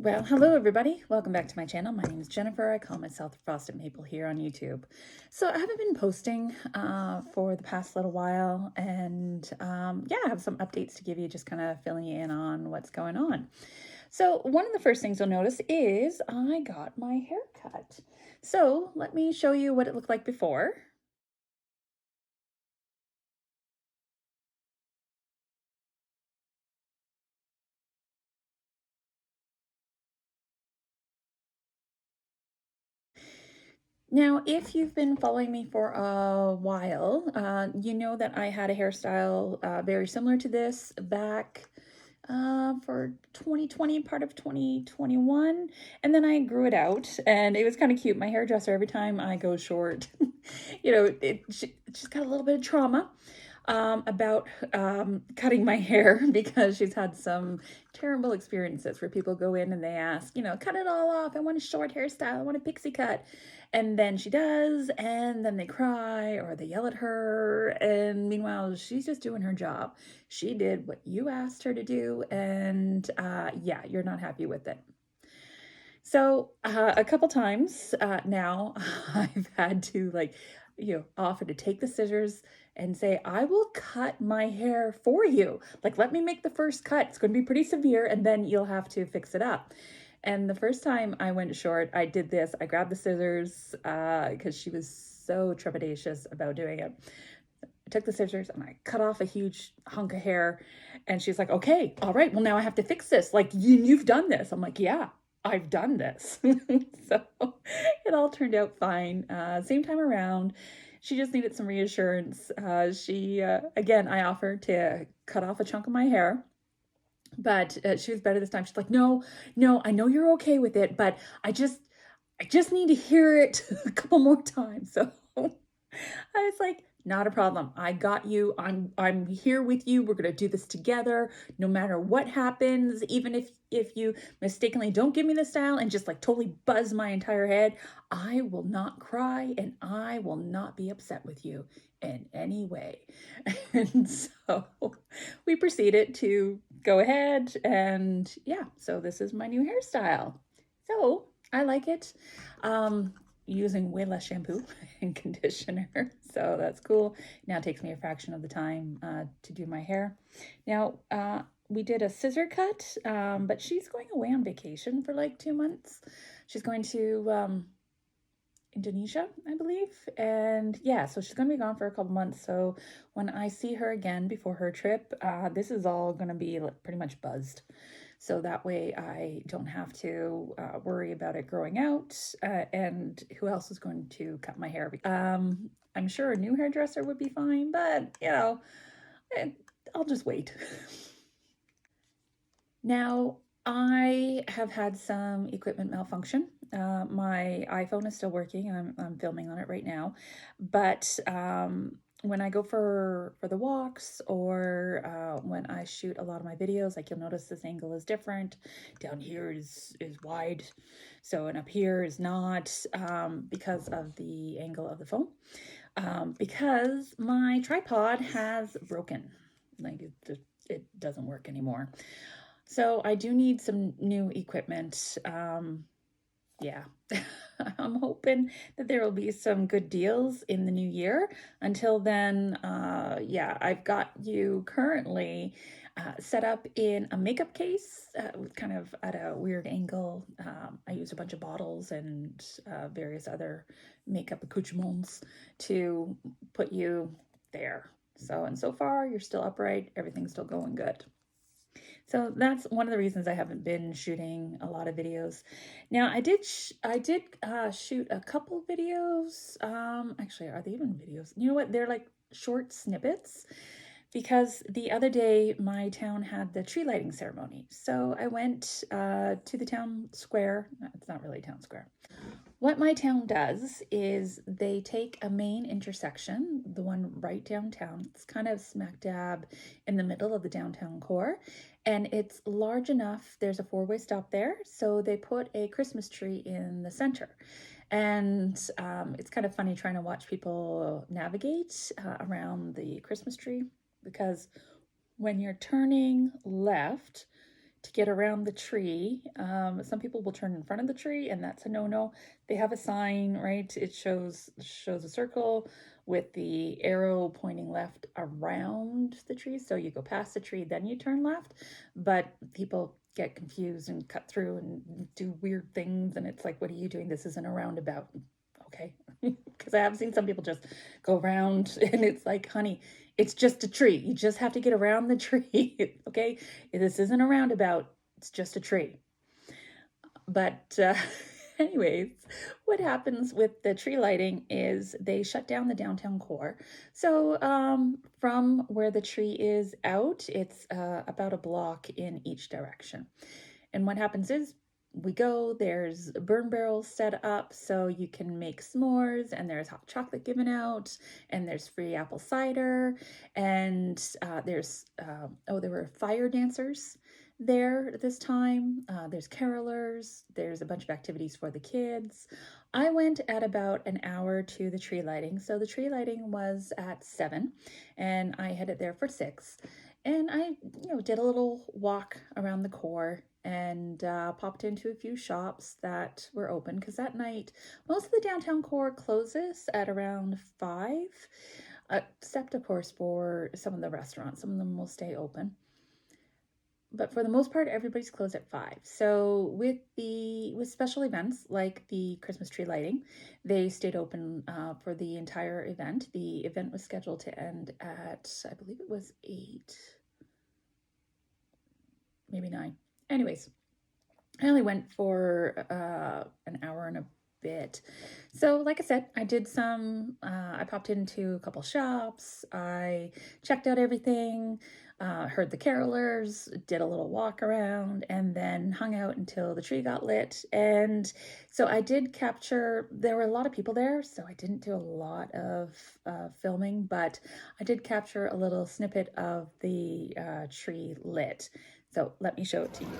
Well, hello everybody. Welcome back to my channel. My name is Jennifer. I call myself Frosted Maple here on YouTube. So I haven't been posting for the past little while, and yeah, I have some updates to give you, just kind of filling you in on what's going on. So one of the first things you'll notice is I got my hair cut. So let me show you what it looked like before. Now, if you've been following me for a while, you know that I had a hairstyle very similar to this back for 2020, part of 2021, and then I grew it out, and it was kind of cute. My hairdresser, every time I go short, she's got a little bit of trauma about cutting my hair because she's had some terrible experiences where people go in and they ask, cut it all off. I want a short hairstyle. I want a pixie cut. And then she does, and then they cry or they yell at her. And meanwhile, she's just doing her job. She did what you asked her to do, and yeah, you're not happy with it. So a couple times now, I've had to offer to take the scissors and say, I will cut my hair for you. Like, let me make the first cut. It's going to be pretty severe, and then you'll have to fix it up. And the first time I went short, I did this. I grabbed the scissors because she was so trepidatious about doing it. I took the scissors and I cut off a huge hunk of hair. And she's like, okay, all right, well, now I have to fix this. Like, you've done this. I'm like, yeah, I've done this. So it all turned out fine. Same time around, she just needed some reassurance. Again, I offered to cut off a chunk of my hair, but she was better this time. She's like, no, I know you're okay with it, but I just need to hear it a couple more times. So I was like, not a problem. I got you. I'm here with you. We're gonna do this together, no matter what happens. Even if you mistakenly don't give me the style and just like totally buzz my entire head, I will not cry and I will not be upset with you in any way. And so we proceeded to go ahead, and yeah, so this is my new hairstyle. So I like it. Using way less shampoo and conditioner, so that's cool. Now it takes me a fraction of the time to do my hair. Now we did a scissor cut, but she's going away on vacation for like 2 months. She's going to Indonesia, I believe. And yeah, so she's going to be gone for a couple months. So when I see her again before her trip, this is all going to be pretty much buzzed. So that way I don't have to worry about it growing out. And who else is going to cut my hair? I'm sure a new hairdresser would be fine, but I'll just wait. Now, I have had some equipment malfunction. My iPhone is still working. I'm filming on it right now, but when I go for the walks, or when I shoot a lot of my videos, like, you'll notice this angle is different. Down here is wide, so, and up here is not, because of the angle of the phone. Because my tripod has broken, like it doesn't work anymore. So I do need some new equipment. Yeah, I'm hoping that there will be some good deals in the new year. Until then, yeah, I've got you currently set up in a makeup case, kind of at a weird angle. I use a bunch of bottles and various other makeup accoutrements to put you there. So, and so far, you're still upright. Everything's still going good. So that's one of the reasons I haven't been shooting a lot of videos. Now I did shoot a couple videos. Actually, are they even videos? You know what? They're like short snippets, because the other day my town had the tree lighting ceremony. So I went to the town square. It's not really a town square. What my town does is they take a main intersection, the one right downtown. It's kind of smack dab in the middle of the downtown core, and it's large enough. There's a four-way stop there, so they put a Christmas tree in the center. And it's kind of funny trying to watch people navigate around the Christmas tree, because when you're turning left to get around the tree. Some people will turn in front of the tree, and that's a no-no. They have a sign, right? It shows a circle with the arrow pointing left around the tree. So you go past the tree, then you turn left. But people get confused and cut through and do weird things, and it's like, what are you doing? This isn't a roundabout. Okay. Because I have seen some people just go around, and it's like, honey, it's just a tree. You just have to get around the tree. Okay. This isn't a roundabout. It's just a tree. But anyways, what happens with the tree lighting is they shut down the downtown core. So from where the tree is out, it's about a block in each direction. And what happens is we go, there's burn barrels set up so you can make s'mores, and there's hot chocolate given out, and there's free apple cider, and there were fire dancers there this time. There's carolers, there's a bunch of activities for the kids. I went at about an hour to the tree lighting. So the tree lighting was at 7, and I headed there for 6. And I, did a little walk around the core and popped into a few shops that were open, because that night most of the downtown core closes at around 5, except of course for some of the restaurants. Some of them will stay open, but for the most part everybody's closed at 5. So with special events like the Christmas tree lighting, they stayed open for the entire event. The event was scheduled to end at, I believe it was 8, maybe 9. Anyways, I only went for an hour and a bit. So like I said, I did I popped into a couple shops, I checked out everything, heard the carolers, did a little walk around, and then hung out until the tree got lit. And so I did capture, there were a lot of people there, so I didn't do a lot of filming, but I did capture a little snippet of the tree lit. So let me show it to you.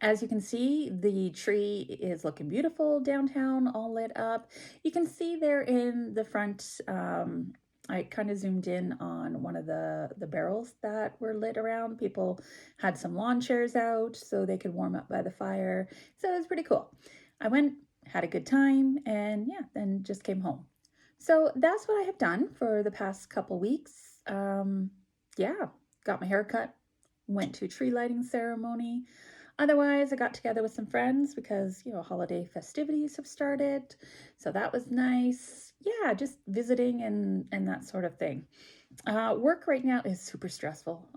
As you can see, the tree is looking beautiful downtown, all lit up. You can see there in the front, I kind of zoomed in on one of the barrels that were lit around. People had some lawn chairs out so they could warm up by the fire. So it was pretty cool. I went, had a good time, and yeah, then just came home. So that's what I have done for the past couple weeks. Yeah, got my hair cut, went to a tree lighting ceremony. Otherwise, I got together with some friends because, holiday festivities have started. So that was nice. Yeah, just visiting and that sort of thing. Work right now is super stressful.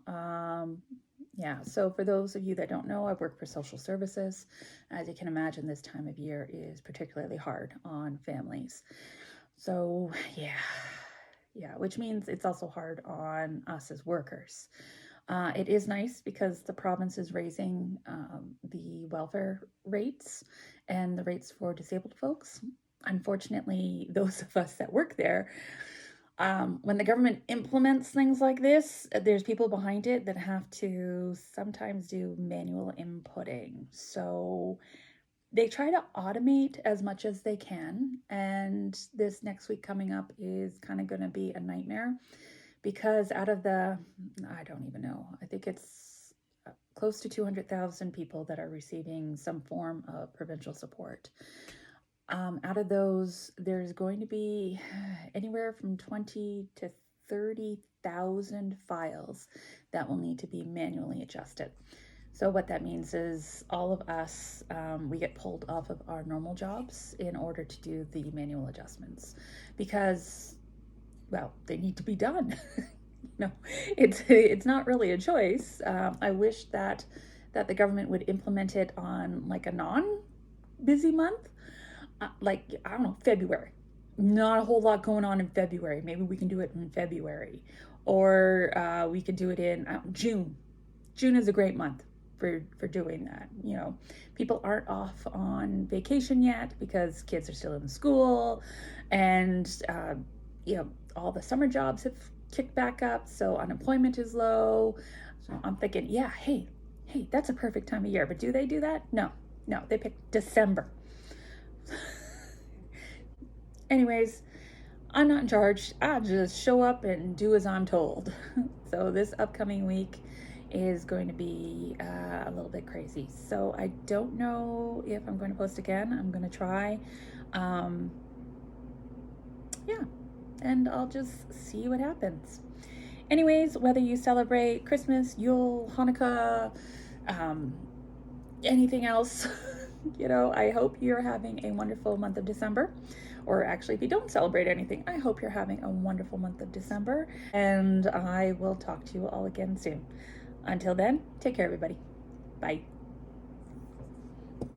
Yeah, so for those of you that don't know, I work for social services. As you can imagine, this time of year is particularly hard on families. So yeah, which means it's also hard on us as workers. It is nice because the province is raising the welfare rates and the rates for disabled folks. Unfortunately, those of us that work there, when the government implements things like this, there's people behind it that have to sometimes do manual inputting. So they try to automate as much as they can. And this next week coming up is kind of going to be a nightmare, because out of the, I don't even know, I think it's close to 200,000 people that are receiving some form of provincial support. Out of those, there's going to be anywhere from 20 to 30,000 files that will need to be manually adjusted. So what that means is all of us, we get pulled off of our normal jobs in order to do the manual adjustments, because, well, they need to be done. It's not really a choice. I wish that the government would implement it on like a non-busy month, like, I don't know, February. Not a whole lot going on in February. Maybe we can do it in February, or we could do it in June. June is a great month for doing that. People aren't off on vacation yet because kids are still in school, and all the summer jobs have kicked back up, so unemployment is low. So I'm thinking, yeah, hey, Hey, that's a perfect time of year, but do they do that? No, no, they pick December. Anyways, I'm not in charge. I just show up and do as I'm told. So this upcoming week is going to be a little bit crazy. So I don't know if I'm going to post again. I'm going to try. Yeah, and I'll just see what happens. Anyways, whether you celebrate Christmas, Yule, Hanukkah, um, anything else, I hope you're having a wonderful month of December. Or actually, if you don't celebrate anything, I hope you're having a wonderful month of December. And I will talk to you all again soon. Until then, take care, everybody. Bye.